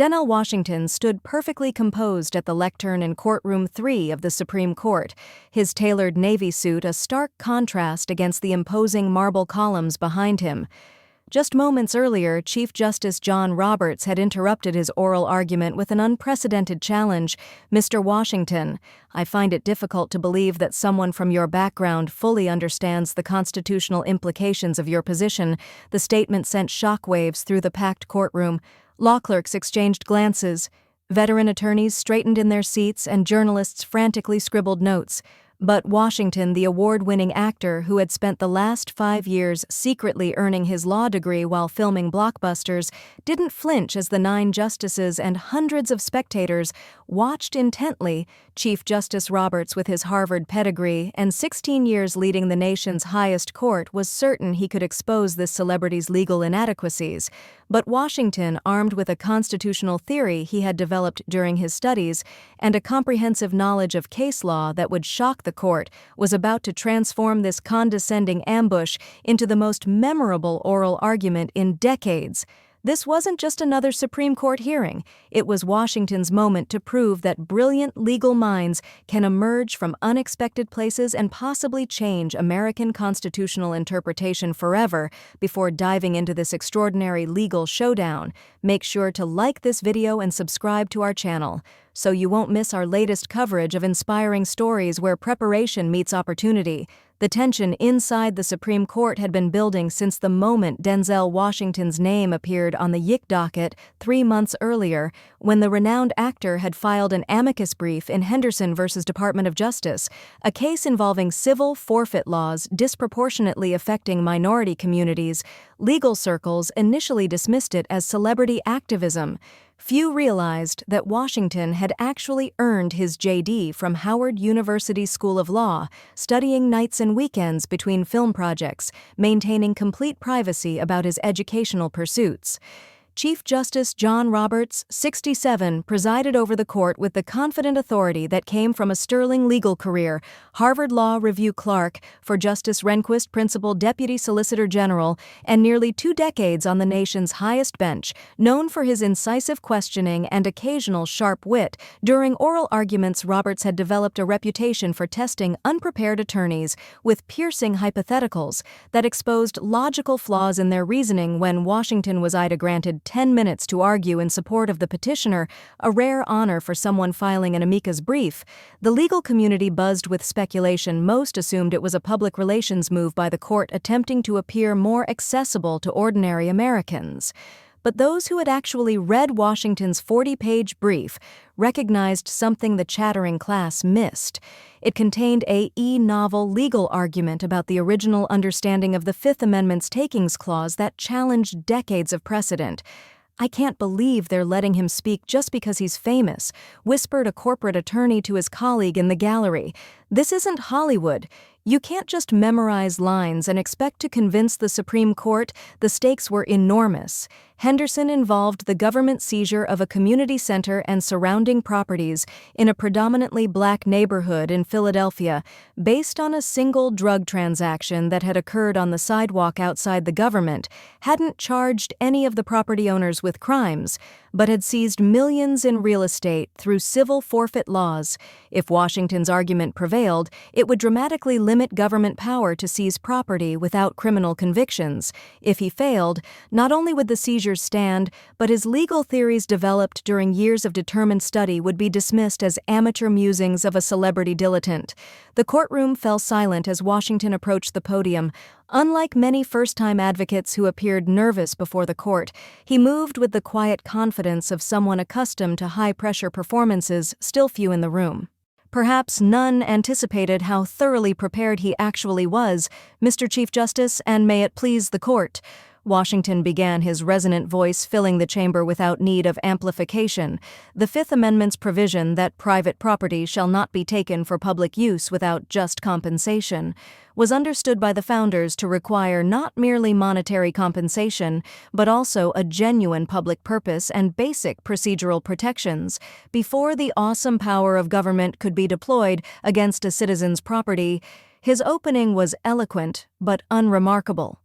Denzel Washington stood perfectly composed at the lectern in Courtroom 3 of the Supreme Court, his tailored navy suit a stark contrast against the imposing marble columns behind him. Just moments earlier, Chief Justice John Roberts had interrupted his oral argument with an unprecedented challenge. "Mr. Washington, I find it difficult to believe that someone from your background fully understands the constitutional implications of your position." The statement sent shockwaves through the packed courtroom. Law clerks exchanged glances. Veteran attorneys straightened in their seats and journalists frantically scribbled notes. But Washington, the award-winning actor who had spent the last 5 years secretly earning his law degree while filming blockbusters, didn't flinch as the 9 justices and hundreds of spectators watched intently. Chief Justice Roberts, with his Harvard pedigree and 16 years leading the nation's highest court, was certain he could expose this celebrity's legal inadequacies. But Washington, armed with a constitutional theory he had developed during his studies and a comprehensive knowledge of case law that would shock the court, was about to transform this condescending ambush into the most memorable oral argument in decades. This wasn't just another Supreme Court hearing. It was Washington's moment to prove that brilliant legal minds can emerge from unexpected places and possibly change American constitutional interpretation forever. Before diving into this extraordinary legal showdown, make sure to like this video and subscribe to our channel so you won't miss our latest coverage of inspiring stories where preparation meets opportunity. The tension inside the Supreme Court had been building since the moment Denzel Washington's name appeared on the YIC docket 3 months earlier, when the renowned actor had filed an amicus brief in Henderson v. Department of Justice, a case involving civil forfeit laws disproportionately affecting minority communities. Legal circles initially dismissed it as celebrity activism. Few realized that Washington had actually earned his JD from Howard University School of Law, studying nights and weekends between film projects, maintaining complete privacy about his educational pursuits. Chief Justice John Roberts, 67, presided over the court with the confident authority that came from a sterling legal career, Harvard Law Review clerk for Justice Rehnquist, Principal Deputy Solicitor General, and nearly 2 decades on the nation's highest bench. Known for his incisive questioning and occasional sharp wit, during oral arguments Roberts had developed a reputation for testing unprepared attorneys with piercing hypotheticals that exposed logical flaws in their reasoning. When Washington was granted 10 minutes to argue in support of the petitioner, a rare honor for someone filing an amicus brief, the legal community buzzed with speculation. Most assumed it was a public relations move by the court attempting to appear more accessible to ordinary Americans. But those who had actually read Washington's 40-page brief recognized something the chattering class missed. It contained a novel legal argument about the original understanding of the Fifth Amendment's takings clause that challenged decades of precedent. "I can't believe they're letting him speak just because he's famous," whispered a corporate attorney to his colleague in the gallery. "This isn't Hollywood. You can't just memorize lines and expect to convince the Supreme Court." The stakes were enormous. Henderson involved the government seizure of a community center and surrounding properties in a predominantly black neighborhood in Philadelphia, based on a single drug transaction that had occurred on the sidewalk outside the government, hadn't charged any of the property owners with crimes, but had seized millions in real estate through civil forfeit laws. If Washington's argument prevailed, it would dramatically limit government power to seize property without criminal convictions. If he failed, not only would the seizure stand, but his legal theories developed during years of determined study would be dismissed as amateur musings of a celebrity dilettante. The courtroom fell silent as Washington approached the podium. Unlike many first-time advocates who appeared nervous before the court, he moved with the quiet confidence of someone accustomed to high-pressure performances. Still few in the room. Perhaps none anticipated how thoroughly prepared he actually was. "Mr. Chief Justice, and may it please the court," Washington began, his resonant voice filling the chamber without need of amplification. "The Fifth Amendment's provision that private property shall not be taken for public use without just compensation was understood by the founders to require not merely monetary compensation, but also a genuine public purpose and basic procedural protections. Before the awesome power of government could be deployed against a citizen's property." His opening was eloquent but unremarkable.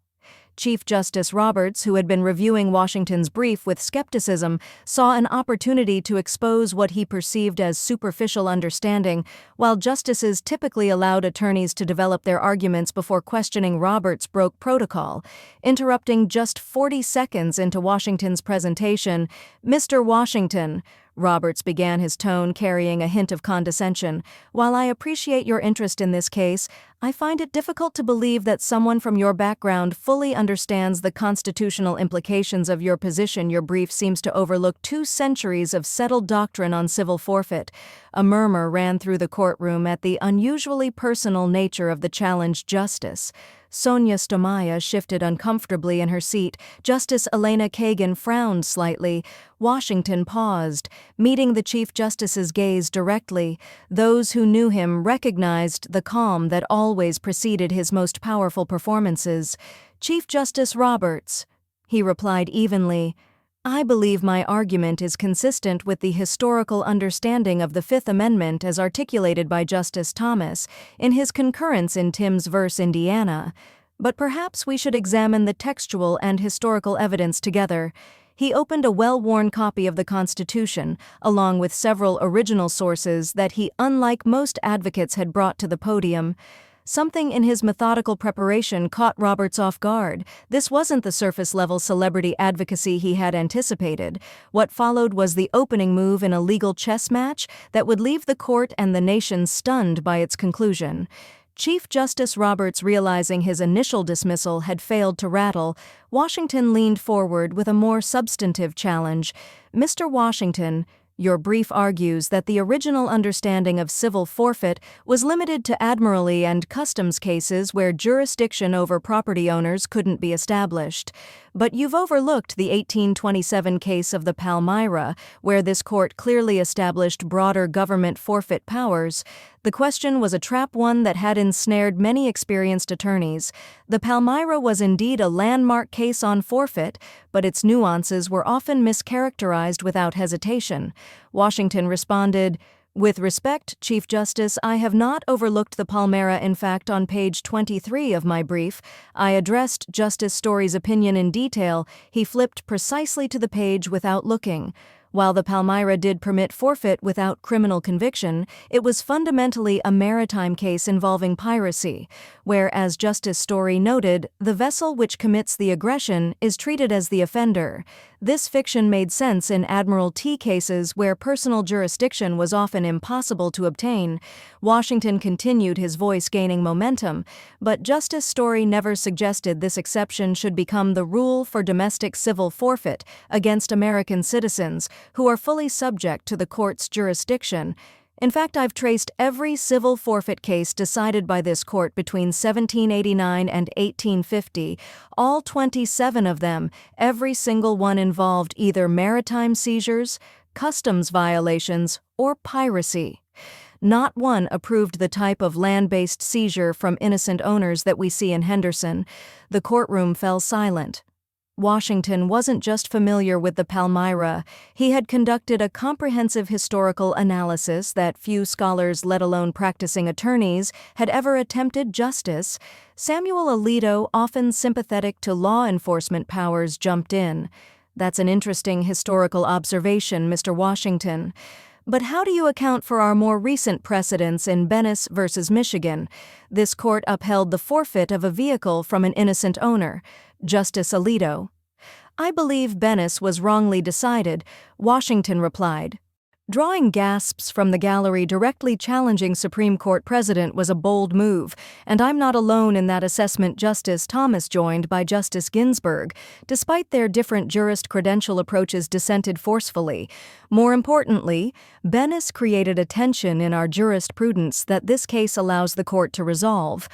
Chief Justice Roberts, who had been reviewing Washington's brief with skepticism, saw an opportunity to expose what he perceived as superficial understanding. While justices typically allowed attorneys to develop their arguments before questioning, Roberts broke protocol, interrupting just 40 seconds into Washington's presentation. "Mr. Washington," Roberts began, his tone carrying a hint of condescension, "while I appreciate your interest in this case, I find it difficult to believe that someone from your background fully understands the constitutional implications of your position. Your brief seems to overlook 2 centuries of settled doctrine on civil forfeit." A murmur ran through the courtroom at the unusually personal nature of the challenged justice. Sonia Stomaya shifted uncomfortably in her seat. Justice Elena Kagan frowned slightly. Washington paused, meeting the Chief Justice's gaze directly. Those who knew him recognized the calm that always preceded his most powerful performances. "Chief Justice Roberts," he replied evenly, "I believe my argument is consistent with the historical understanding of the Fifth Amendment as articulated by Justice Thomas in his concurrence in Timbs v. Indiana. But perhaps we should examine the textual and historical evidence together." He opened a well-worn copy of the Constitution, along with several original sources that he, unlike most advocates, had brought to the podium. Something in his methodical preparation caught Roberts off guard. This wasn't the surface-level celebrity advocacy he had anticipated. What followed was the opening move in a legal chess match that would leave the court and the nation stunned by its conclusion. Chief Justice Roberts, realizing his initial dismissal had failed to rattle, Washington leaned forward with a more substantive challenge. "Mr. Washington, your brief argues that the original understanding of civil forfeit was limited to admiralty and customs cases where jurisdiction over property owners couldn't be established. But you've overlooked the 1827 case of the Palmyra, where this court clearly established broader government forfeit powers. The question was a trap, one that had ensnared many experienced attorneys. The Palmyra was indeed a landmark case on forfeit, but its nuances were often mischaracterized without hesitation." Washington responded, "With respect, Chief Justice, I have not overlooked the Palmyra. In fact, on page 23 of my brief, I addressed Justice Story's opinion in detail." He flipped precisely to the page without looking. While the Palmyra did permit forfeit without criminal conviction, it was fundamentally a maritime case involving piracy, where, as Justice Story noted, the vessel which commits the aggression is treated as the offender. This fiction made sense in Admiralty cases where personal jurisdiction was often impossible to obtain. Washington continued, his voice gaining momentum, but Justice Story never suggested this exception should become the rule for domestic civil forfeit against American citizens who are fully subject to the court's jurisdiction. In fact, I've traced every civil forfeit case decided by this court between 1789 and 1850, all 27 of them. Every single one involved either maritime seizures, customs violations, or piracy. Not one approved the type of land-based seizure from innocent owners that we see in Henderson. The courtroom fell silent. Washington wasn't just familiar with the Palmyra, he had conducted a comprehensive historical analysis that few scholars, let alone practicing attorneys, had ever attempted. Justice Samuel Alito, often sympathetic to law enforcement powers, jumped in. "That's an interesting historical observation, Mr. Washington. But how do you account for our more recent precedents in Embarrass v. Michigan? This court upheld the forfeit of a vehicle from an innocent owner." Justice Alito: "I believe Embarrass was wrongly decided," Washington replied. Drawing gasps from the gallery, directly challenging Supreme Court precedent was a bold move, and I'm not alone in that assessment. Justice Thomas, joined by Justice Ginsburg, despite their different jurist-credential approaches, dissented forcefully. More importantly, Embarrass created a tension in our jurisprudence that this case allows the court to resolve.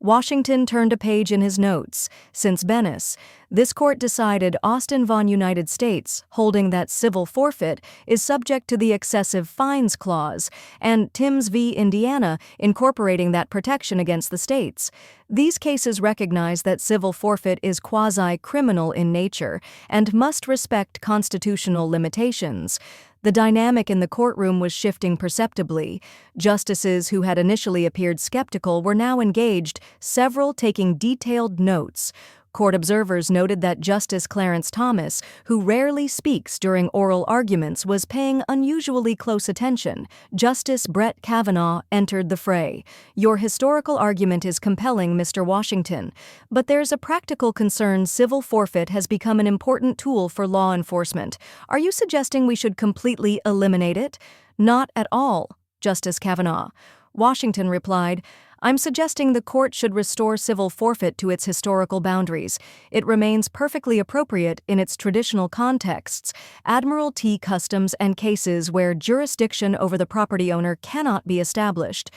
Washington turned a page in his notes. Since Embarrass, this court decided Austin v. United States, holding that civil forfeit is subject to the excessive fines clause, and Timbs v. Indiana, incorporating that protection against the states. These cases recognize that civil forfeit is quasi-criminal in nature and must respect constitutional limitations. The dynamic in the courtroom was shifting perceptibly. Justices who had initially appeared skeptical were now engaged, several taking detailed notes. Court observers noted that Justice Clarence Thomas, who rarely speaks during oral arguments, was paying unusually close attention. Justice Brett Kavanaugh entered the fray. "Your historical argument is compelling, Mr. Washington, but there's a practical concern. Civil forfeit has become an important tool for law enforcement. Are you suggesting we should completely eliminate it?" "Not at all, Justice Kavanaugh." Washington replied, "I'm suggesting the court should restore civil forfeit to its historical boundaries. It remains perfectly appropriate in its traditional contexts, admiralty customs and cases where jurisdiction over the property owner cannot be established.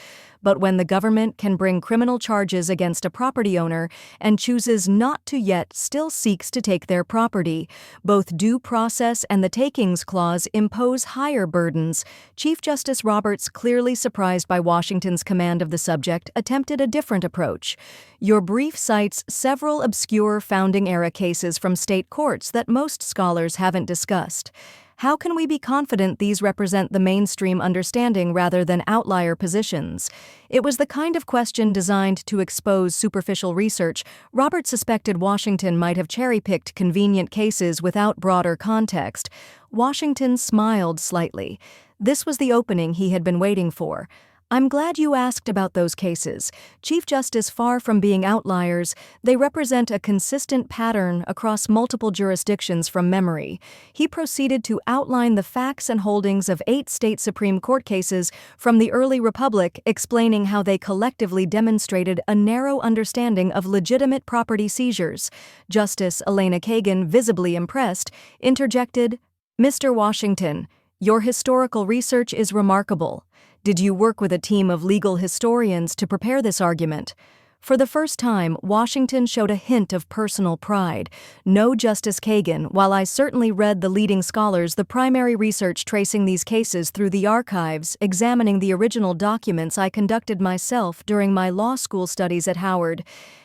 But when the government can bring criminal charges against a property owner and chooses not to yet still seeks to take their property, both due process and the takings clause impose higher burdens." Chief Justice Roberts, clearly surprised by Washington's command of the subject, attempted a different approach. "Your brief cites several obscure founding-era cases from state courts that most scholars haven't discussed. How can we be confident these represent the mainstream understanding rather than outlier positions?" It was the kind of question designed to expose superficial research. Roberts suspected Washington might have cherry-picked convenient cases without broader context. Washington smiled slightly. This was the opening he had been waiting for. "I'm glad you asked about those cases. Chief Justice, far from being outliers, they represent a consistent pattern across multiple jurisdictions from memory." He proceeded to outline the facts and holdings of 8 state Supreme Court cases from the early Republic, explaining how they collectively demonstrated a narrow understanding of legitimate property seizures. Justice Elena Kagan, visibly impressed, interjected, "Mr. Washington, your historical research is remarkable. Did you work with a team of legal historians to prepare this argument?" For the first time, Washington showed a hint of personal pride. "No, Justice Kagan, while I certainly read the leading scholars, the primary research tracing these cases through the archives, examining the original documents, I conducted myself during my law school studies at Howard.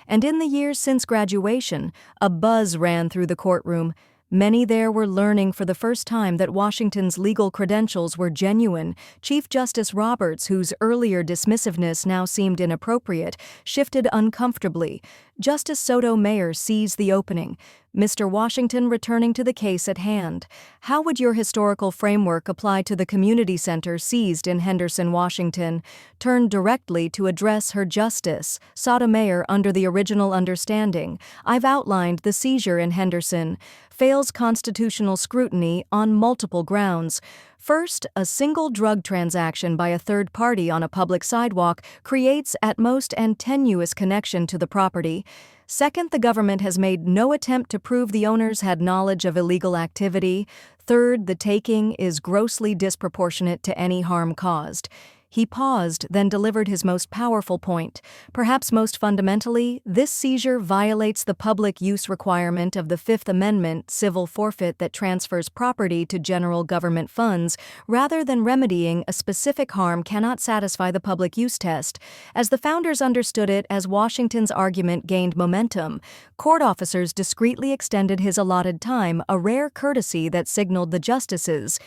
And in the years since graduation, a buzz ran through the courtroom. Many there were learning for the first time that Washington's legal credentials were genuine." Chief Justice Roberts, whose earlier dismissiveness now seemed inappropriate, shifted uncomfortably. Justice Sotomayor seized the opening. "Mr. Washington, returning to the case at hand, how would your historical framework apply to the community center seized in Henderson, Washington?" Turned directly to address her Justice Sotomayor. "Under the original understanding, I've outlined the seizure in Henderson fails constitutional scrutiny on multiple grounds. First, a single drug transaction by a third party on a public sidewalk creates at most an tenuous connection to the property. Second, the government has made no attempt to prove the owners had knowledge of illegal activity. Third, the taking is grossly disproportionate to any harm caused." He paused, then delivered his most powerful point. "Perhaps most fundamentally, this seizure violates the public use requirement of the Fifth Amendment, civil forfeit that transfers property to general government funds, rather than remedying a specific harm cannot satisfy the public use test." As the founders understood it, as Washington's argument gained momentum, court officers discreetly extended his allotted time, a rare courtesy that signaled the justices'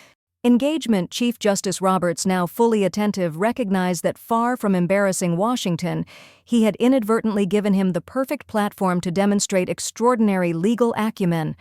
engagement. Chief Justice Roberts, now fully attentive, recognized that far from embarrassing Washington, he had inadvertently given him the perfect platform to demonstrate extraordinary legal acumen.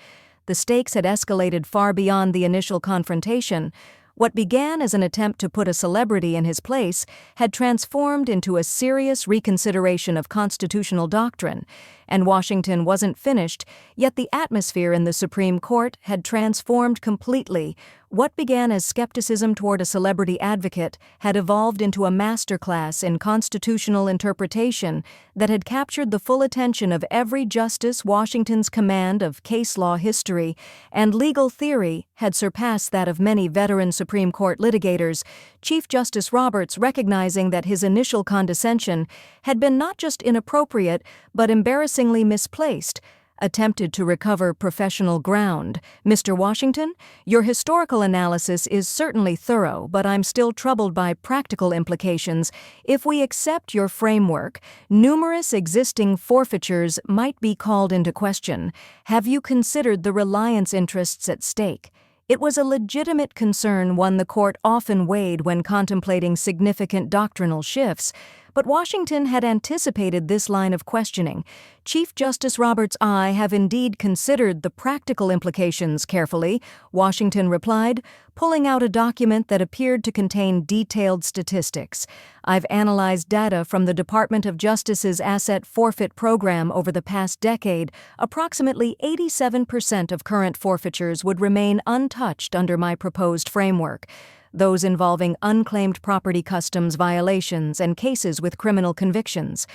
The stakes had escalated far beyond the initial confrontation. What began as an attempt to put a celebrity in his place had transformed into a serious reconsideration of constitutional doctrine, and Washington wasn't finished, yet the atmosphere in the Supreme Court had transformed completely. What began as skepticism toward a celebrity advocate had evolved into a masterclass in constitutional interpretation that had captured the full attention of every justice. Washington's command of case law history and legal theory had surpassed that of many veteran Supreme Court litigators. Chief Justice Roberts, recognizing that his initial condescension had been not just inappropriate but embarrassingly misplaced, attempted to recover professional ground. "Mr. Washington, your historical analysis is certainly thorough, but I'm still troubled by practical implications. If we accept your framework, numerous existing forfeitures might be called into question. Have you considered the reliance interests at stake?" It was a legitimate concern, one the court often weighed when contemplating significant doctrinal shifts, But Washington had anticipated this line of questioning. Chief Justice Roberts' I have indeed considered the practical implications carefully, Washington replied, pulling out a document that appeared to contain detailed statistics. I've analyzed data from the Department of Justice's asset forfeit program over the past decade. Approximately 87% of current forfeitures would remain untouched under my proposed framework. Those involving unclaimed property customs violations and cases with criminal convictions.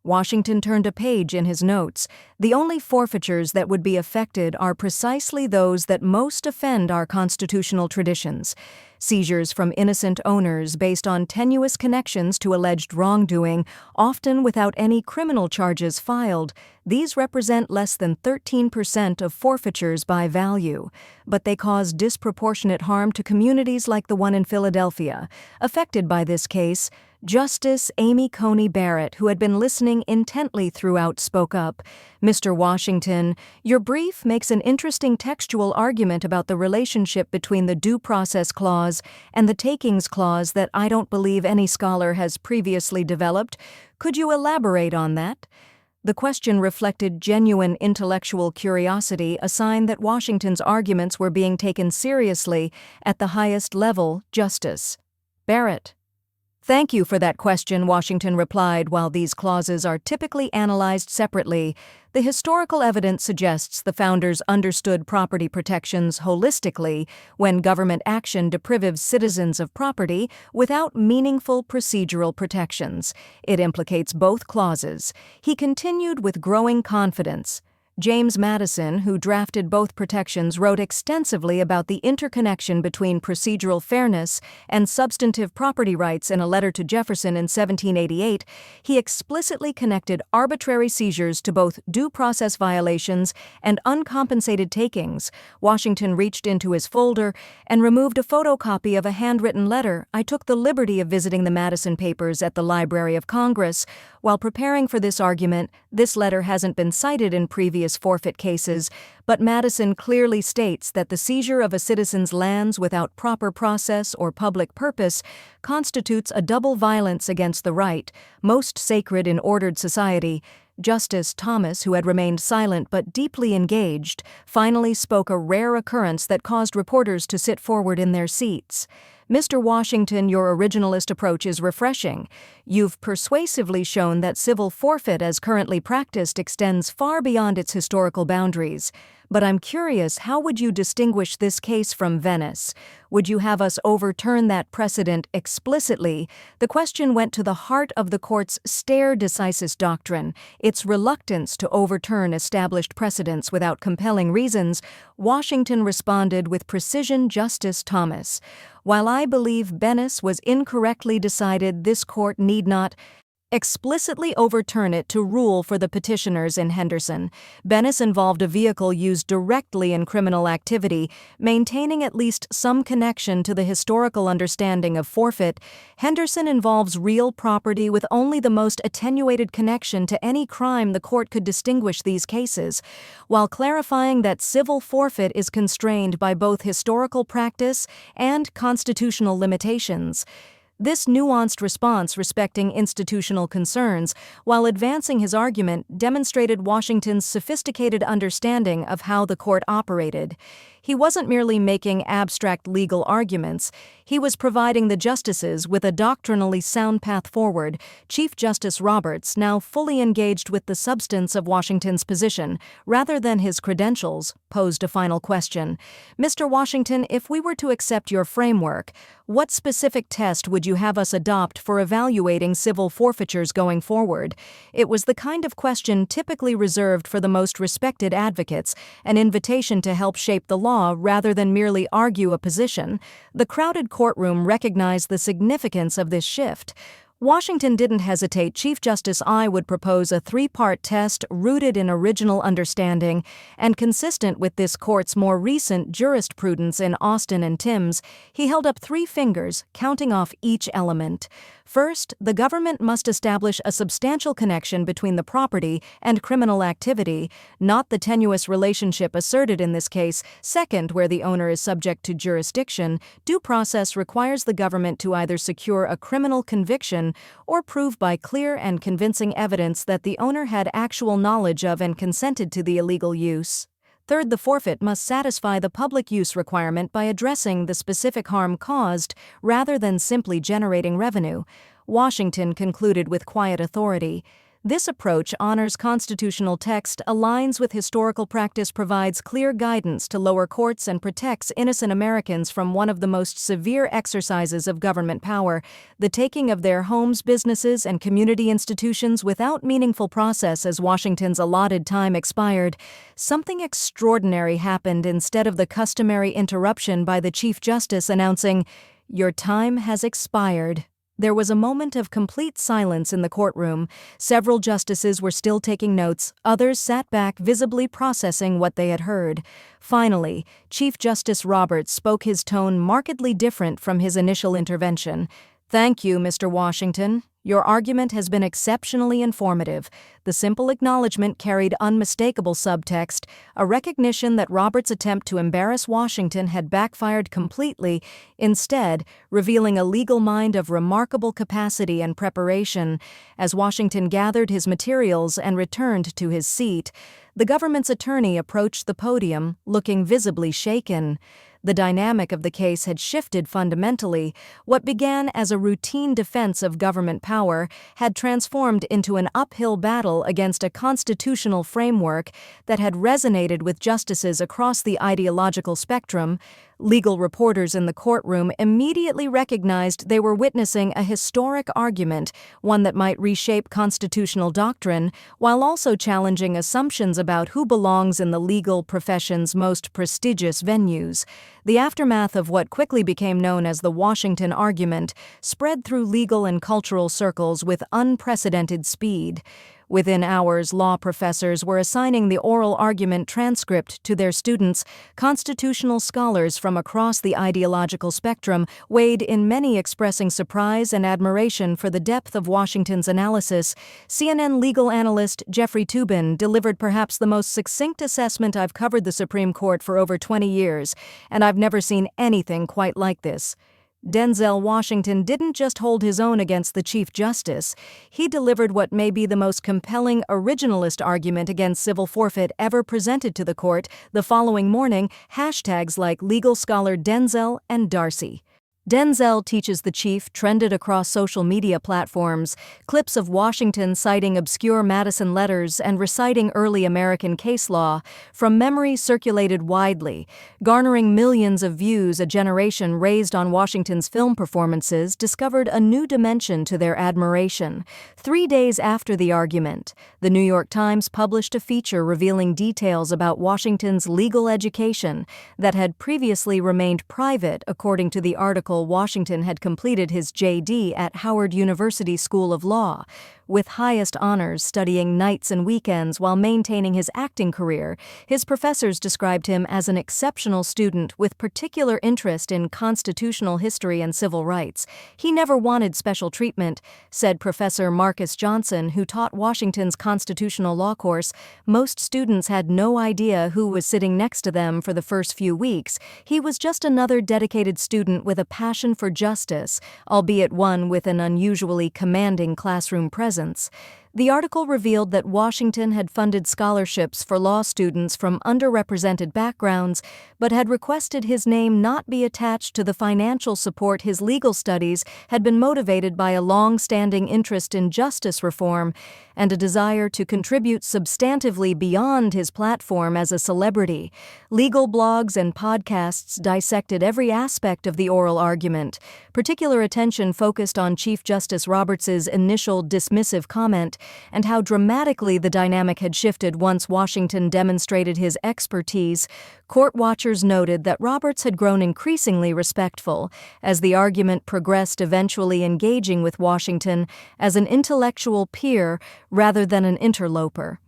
Washington turned a page in his notes. The only forfeitures that would be affected are precisely those that most offend our constitutional traditions. Seizures from innocent owners based on tenuous connections to alleged wrongdoing, often without any criminal charges filed. These represent less than 13% of forfeitures by value, but they cause disproportionate harm to communities like the one in Philadelphia. Affected by this case, Justice Amy Coney Barrett, who had been listening intently throughout, spoke up. Mr. Washington, your brief makes an interesting textual argument about the relationship between the Due Process Clause and the Takings Clause that I don't believe any scholar has previously developed. Could you elaborate on that? The question reflected genuine intellectual curiosity, a sign that Washington's arguments were being taken seriously at the highest level. Justice Barrett. Thank you for that question, Washington replied. While these clauses are typically analyzed separately, the historical evidence suggests the founders understood property protections holistically when government action deprives citizens of property without meaningful procedural protections. It implicates both clauses. He continued with growing confidence. James Madison, who drafted both protections, wrote extensively about the interconnection between procedural fairness and substantive property rights in a letter to Jefferson in 1788. He explicitly connected arbitrary seizures to both due process violations and uncompensated takings. Washington reached into his folder and removed a photocopy of a handwritten letter. I took the liberty of visiting the Madison papers at the Library of Congress. While preparing for this argument, this letter hasn't been cited in previous forfeit cases, but Madison clearly states that the seizure of a citizen's lands without proper process or public purpose constitutes a double violence against the right, most sacred in ordered society. Justice Thomas, who had remained silent but deeply engaged, finally spoke, a rare occurrence that caused reporters to sit forward in their seats. Mr. Washington, your originalist approach is refreshing. You've persuasively shown that civil forfeit as currently practiced extends far beyond its historical boundaries. But I'm curious, how would you distinguish this case from Venice? Would you have us overturn that precedent explicitly? The question went to the heart of the court's stare decisis doctrine, its reluctance to overturn established precedents without compelling reasons. Washington responded with precision. Justice Thomas, while I believe Venice was incorrectly decided, this court need not explicitly overturn it to rule for the petitioners in Henderson. Venice involved a vehicle used directly in criminal activity, maintaining at least some connection to the historical understanding of forfeit. Henderson involves real property with only the most attenuated connection to any crime. The court could distinguish these cases, while clarifying that civil forfeit is constrained by both historical practice and constitutional limitations. This nuanced response respecting institutional concerns, while advancing his argument, demonstrated Washington's sophisticated understanding of how the court operated. He wasn't merely making abstract legal arguments, he was providing the justices with a doctrinally sound path forward. Chief Justice Roberts, now fully engaged with the substance of Washington's position, rather than his credentials, posed a final question. Mr. Washington, if we were to accept your framework, what specific test would you have us adopt for evaluating civil forfeitures going forward? It was the kind of question typically reserved for the most respected advocates, an invitation to help shape the law rather than merely argue a position. The crowded courtroom recognized the significance of this shift. Washington didn't hesitate. Chief Justice I would propose a three-part test rooted in original understanding and consistent with this court's more recent jurisprudence in Austin and Timms. He held up three fingers, counting off each element. First, the government must establish a substantial connection between the property and criminal activity, not the tenuous relationship asserted in this case. Second, where the owner is subject to jurisdiction, due process requires the government to either secure a criminal conviction possession, or prove by clear and convincing evidence that the owner had actual knowledge of and consented to the illegal use. Third, the forfeit must satisfy the public use requirement by addressing the specific harm caused rather than simply generating revenue. Washington concluded with quiet authority. This approach honors constitutional text, aligns with historical practice, provides clear guidance to lower courts, and protects innocent Americans from one of the most severe exercises of government power, the taking of their homes, businesses, and community institutions without meaningful process. As Washington's allotted time expired, something extraordinary happened. Instead of the customary interruption by the Chief Justice announcing, "Your time has expired," there was a moment of complete silence in the courtroom. Several justices were still taking notes, others sat back, visibly processing what they had heard. Finally, Chief Justice Roberts spoke, his tone markedly different from his initial intervention. "Thank you, Mr. Washington. Your argument has been exceptionally informative." The simple acknowledgement carried unmistakable subtext, a recognition that Roberts' attempt to embarrass Washington had backfired completely, instead revealing a legal mind of remarkable capacity and preparation. As Washington gathered his materials and returned to his seat, the government's attorney approached the podium, looking visibly shaken. The dynamic of the case had shifted fundamentally. What began as a routine defense of government power had transformed into an uphill battle against a constitutional framework that had resonated with justices across the ideological spectrum. Legal reporters in the courtroom immediately recognized they were witnessing a historic argument, one that might reshape constitutional doctrine, while also challenging assumptions about who belongs in the legal profession's most prestigious venues. The aftermath of what quickly became known as the Washington argument spread through legal and cultural circles with unprecedented speed. Within hours, law professors were assigning the oral argument transcript to their students. Constitutional scholars from across the ideological spectrum weighed in, many expressing surprise and admiration for the depth of Washington's analysis. CNN legal analyst Jeffrey Toobin delivered perhaps the most succinct assessment: "I've covered the Supreme Court for over 20 years, and I've never seen anything quite like this." Denzel Washington didn't just hold his own against the Chief Justice. He delivered what may be the most compelling originalist argument against civil forfeit ever presented to the court. The following morning, hashtags like legal scholar Denzel and Darcy. Denzel teaches the chief trended across social media platforms. Clips of Washington citing obscure Madison letters and reciting early American case law from memory circulated widely, garnering millions of views. A generation raised on Washington's film performances discovered a new dimension to their admiration. 3 days after the argument, the New York Times published a feature revealing details about Washington's legal education that had previously remained private. According to the article, Washington had completed his J.D. at Howard University School of Law, with highest honors, studying nights and weekends while maintaining his acting career. His professors described him as an exceptional student with particular interest in constitutional history and civil rights. "He never wanted special treatment," said Professor Marcus Johnson, who taught Washington's constitutional law course. "Most students had no idea who was sitting next to them for the first few weeks. He was just another dedicated student with a passion for justice, albeit one with an unusually commanding classroom presence." The article revealed that Washington had funded scholarships for law students from underrepresented backgrounds, but had requested his name not be attached to the financial support. His legal studies had been motivated by a long-standing interest in justice reform and a desire to contribute substantively beyond his platform as a celebrity. Legal blogs and podcasts dissected every aspect of the oral argument. Particular attention focused on Chief Justice Roberts' initial dismissive comment and how dramatically the dynamic had shifted once Washington demonstrated his expertise. Court watchers noted that Roberts had grown increasingly respectful as the argument progressed, eventually engaging with Washington as an intellectual peer rather than an interloper.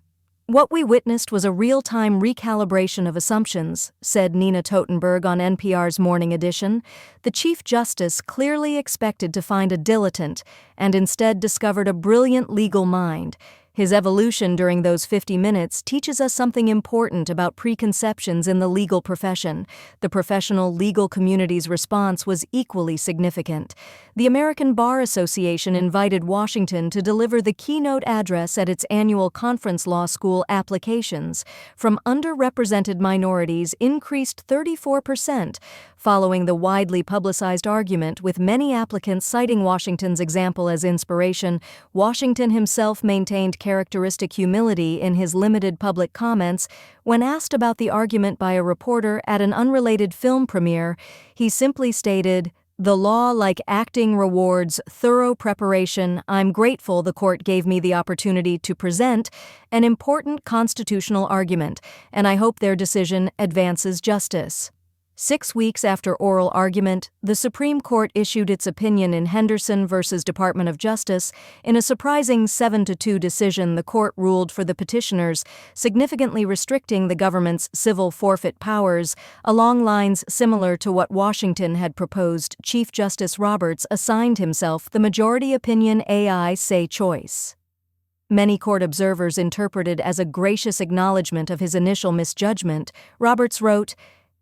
"What we witnessed was a real-time recalibration of assumptions," said Nina Totenberg on NPR's Morning Edition. "The Chief Justice clearly expected to find a dilettante and instead discovered a brilliant legal mind. His evolution during those 50 minutes teaches us something important about preconceptions in the legal profession. The professional legal community's response was equally significant. The American Bar Association invited Washington to deliver the keynote address at its annual conference law school applications from underrepresented minorities increased 34%, following the widely publicized argument, with many applicants citing Washington's example as inspiration. Washington himself maintained characteristic humility in his limited public comments. When asked about the argument by a reporter at an unrelated film premiere, he simply stated, "The law, like acting, rewards thorough preparation. I'm grateful the court gave me the opportunity to present an important constitutional argument, and I hope their decision advances justice." 6 weeks after oral argument, the Supreme Court issued its opinion in Henderson v. Department of Justice. In a surprising 7-2 decision, the court ruled for the petitioners, significantly restricting the government's civil forfeit powers, along lines similar to what Washington had proposed. Chief Justice Roberts assigned himself the majority opinion AI say choice. Many court observers interpreted as a gracious acknowledgement of his initial misjudgment. Roberts wrote,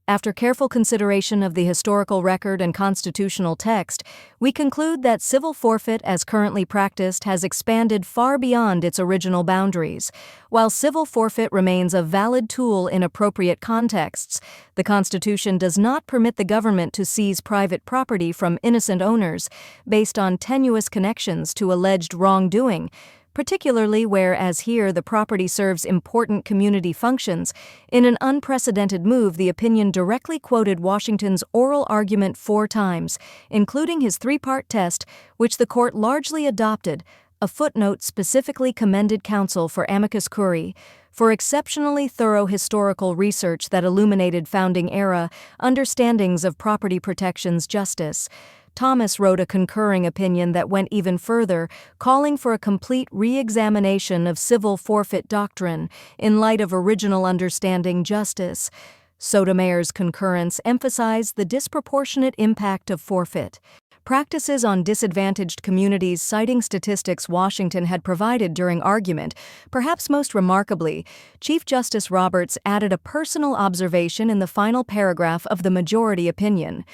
"After careful consideration of the historical record and constitutional text, we conclude that civil forfeit as currently practiced has expanded far beyond its original boundaries. While civil forfeit remains a valid tool in appropriate contexts, the Constitution does not permit the government to seize private property from innocent owners based on tenuous connections to alleged wrongdoing, particularly where, as here, the property serves important community functions." In an unprecedented move, the opinion directly quoted Washington's oral argument 4 times, including his 3-part test, which the court largely adopted. A footnote specifically commended counsel for amicus curiae for exceptionally thorough historical research that illuminated founding-era understandings of property protections. Justice Thomas wrote a concurring opinion that went even further, calling for a complete re-examination of civil forfeit doctrine in light of original understanding. Justice Sotomayor's concurrence emphasized the disproportionate impact of forfeit practices on disadvantaged communities, citing statistics Washington had provided during argument. Perhaps most remarkably, Chief Justice Roberts added a personal observation in the final paragraph of the majority opinion.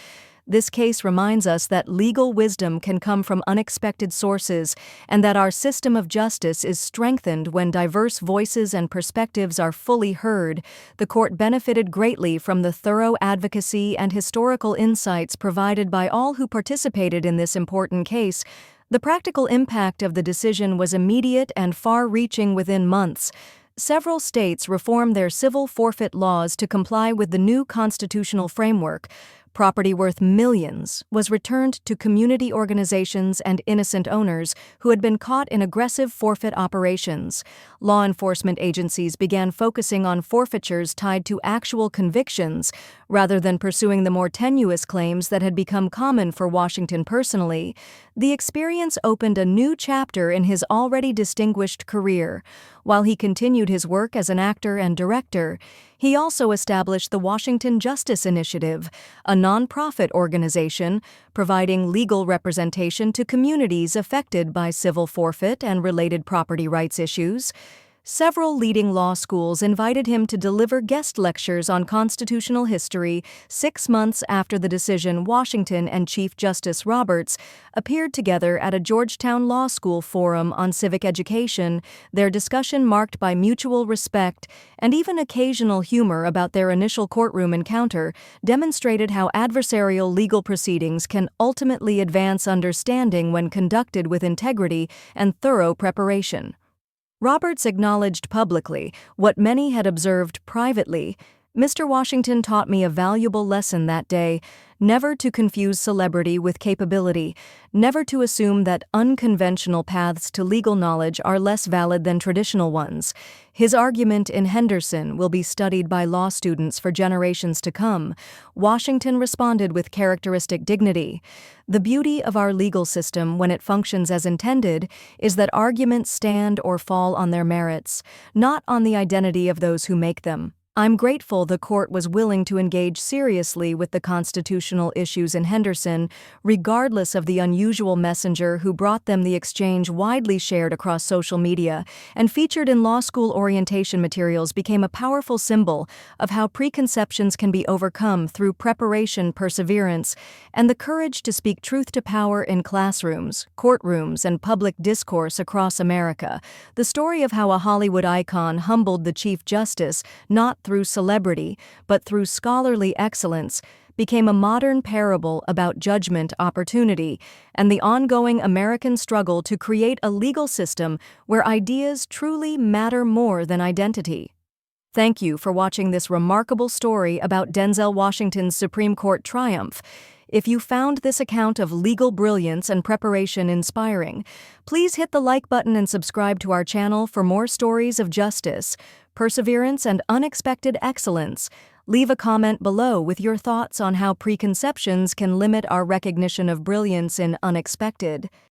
"This case reminds us that legal wisdom can come from unexpected sources, and that our system of justice is strengthened when diverse voices and perspectives are fully heard." The court benefited greatly from the thorough advocacy and historical insights provided by all who participated in this important case. The practical impact of the decision was immediate and far-reaching. Within months, several states reformed their civil forfeit laws to comply with the new constitutional framework. Property worth millions was returned to community organizations and innocent owners who had been caught in aggressive forfeit operations. Law enforcement agencies began focusing on forfeitures tied to actual convictions rather than pursuing the more tenuous claims that had become common for Washington personally. The experience opened a new chapter in his already distinguished career. While he continued his work as an actor and director, he also established the Washington Justice Initiative, a nonprofit organization providing legal representation to communities affected by civil forfeit and related property rights issues. Several leading law schools invited him to deliver guest lectures on constitutional history. 6 months after the decision, Washington and Chief Justice Roberts appeared together at a Georgetown Law School forum on civic education, their discussion marked by mutual respect and even occasional humor about their initial courtroom encounter, demonstrated how adversarial legal proceedings can ultimately advance understanding when conducted with integrity and thorough preparation. Roberts acknowledged publicly what many had observed privately. "Mr. Washington taught me a valuable lesson that day: never to confuse celebrity with capability, never to assume that unconventional paths to legal knowledge are less valid than traditional ones." His argument in Henderson will be studied by law students for generations to come. Washington responded with characteristic dignity. "The beauty of our legal system, when it functions as intended, is that arguments stand or fall on their merits, not on the identity of those who make them." I'm grateful the court was willing to engage seriously with the constitutional issues in Henderson, regardless of the unusual messenger who brought them. The exchange, widely shared across social media and featured in law school orientation materials, became a powerful symbol of how preconceptions can be overcome through preparation, perseverance, and the courage to speak truth to power in classrooms, courtrooms, and public discourse across America. The story of how a Hollywood icon humbled the Chief Justice, not through celebrity, but through scholarly excellence, became a modern parable about judgment, opportunity, and the ongoing American struggle to create a legal system where ideas truly matter more than identity. Thank you for watching this remarkable story about Denzel Washington's Supreme Court triumph. If you found this account of legal brilliance and preparation inspiring, please hit the like button and subscribe to our channel for more stories of justice, perseverance, and unexpected excellence. Leave a comment below with your thoughts on how preconceptions can limit our recognition of brilliance in unexpected